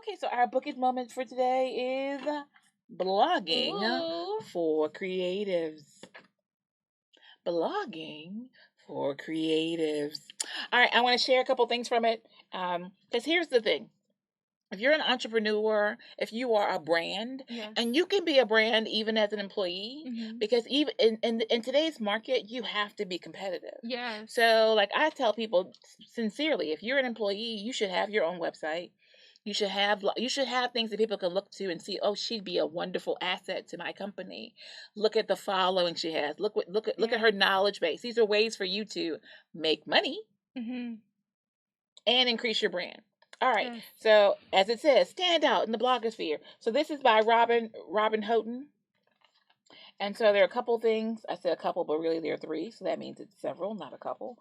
Okay, so our bookend moment for today is blogging for creatives. Blogging for creatives. All right, I want to share a couple things from it. Because here's the thing. If you're an entrepreneur, if you are a brand, and you can be a brand even as an employee, because even in today's market, you have to be competitive. Yes. So, like I tell people sincerely, if you're an employee, you should have your own website. You should have things that people can look to and see, oh, she'd be a wonderful asset to my company. Look at the following she has. Look at her knowledge base. These are ways for you to make money and increase your brand. All right. Yes. So as it says, stand out in the blogosphere. So this is by Robin Houghton. And so there are a couple things. I said a couple, but really there are three. So that means it's several, not a couple.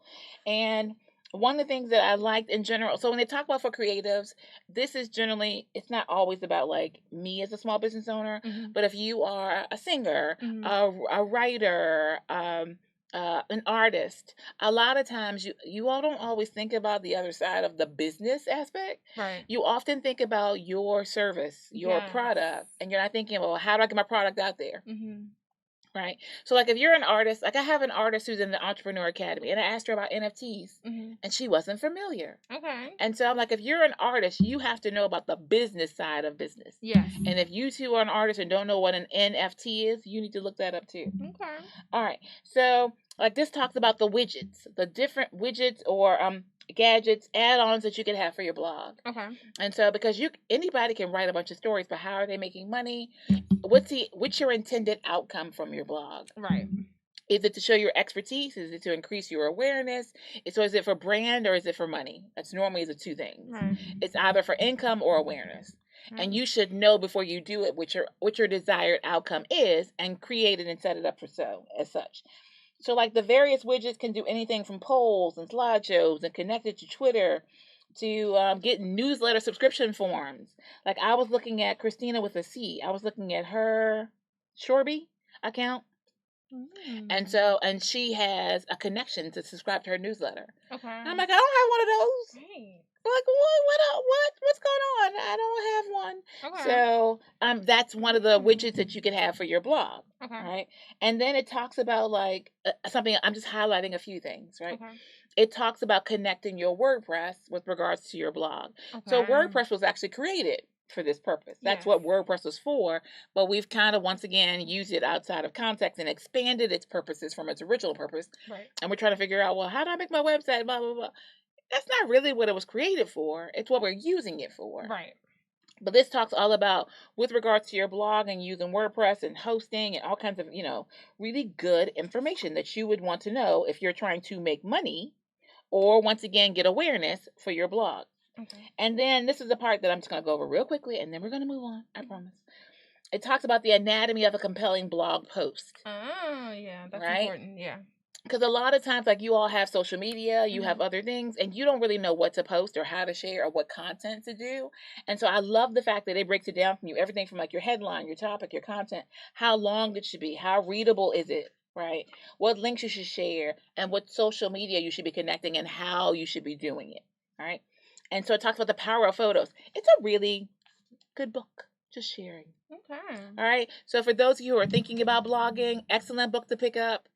And one of the things that I liked in general, so when they talk about for creatives, this is generally, it's not always about like me as a small business owner, but if you are a singer, a writer, an artist, a lot of times you all don't always think about the other side of the business aspect. Right. You often think about your service, your product, and you're not thinking about, well, how do I get my product out there? Right. So like if you're an artist, like I have an artist who's in the Entrepreneur Academy, and I asked her about NFTs and she wasn't familiar. Okay. And so I'm like, if you're an artist, you have to know about the business side of business. Yes. And if you two are an artist and don't know what an NFT is, you need to look that up too. Okay. All right. So like this talks about the widgets, the different widgets or gadgets, add-ons that you can have for your blog. Okay. And so because anybody can write a bunch of stories, but how are they making money? What's your intended outcome from your blog? Right. Is it to show your expertise? Is it to increase your awareness? So is it for brand or is it for money? That's normally the two things. Right. It's either for income or awareness. Right. And you should know before you do it what your desired outcome is and create it and set it up as such. So like the various widgets can do anything from polls and slideshows and connect it to Twitter to get newsletter subscription forms. Like I was looking at Christina with a C. I was looking at her Shirley account. And she has a connection to subscribe to her newsletter. Okay. And I'm like, I don't have one of those. Right. Like what's going on? I don't have one. Okay. So that's one of the widgets that you can have for your blog. Okay. Right. And then it talks about like something. I'm just highlighting a few things. Right. Okay. It talks about connecting your WordPress with regards to your blog. Okay. So WordPress was actually created for this purpose. That's what WordPress was for, but we've kind of once again used it outside of context and expanded its purposes from its original purpose. Right. And we're trying to figure out, well, how do I make my website, blah, blah, blah. That's not really what it was created for. It's what we're using it for. Right. But this talks all about with regards to your blog and using WordPress and hosting and all kinds of, really good information that you would want to know if you're trying to make money or once again get awareness for your blog. Okay. And then this is the part that I'm just going to go over real quickly, and then we're going to move on. I promise. It talks about the anatomy of a compelling blog post. Oh, yeah. That's important. Yeah. Because a lot of times, like you all have social media, you have other things, and you don't really know what to post or how to share or what content to do. And so I love the fact that it breaks it down from you. Everything from like your headline, your topic, your content, how long it should be, how readable is it, right? What links you should share, and what social media you should be connecting and how you should be doing it, all right? And so it talks about the power of photos. It's a really good book, just sharing. Okay. All right. So for those of you who are thinking about blogging, excellent book to pick up.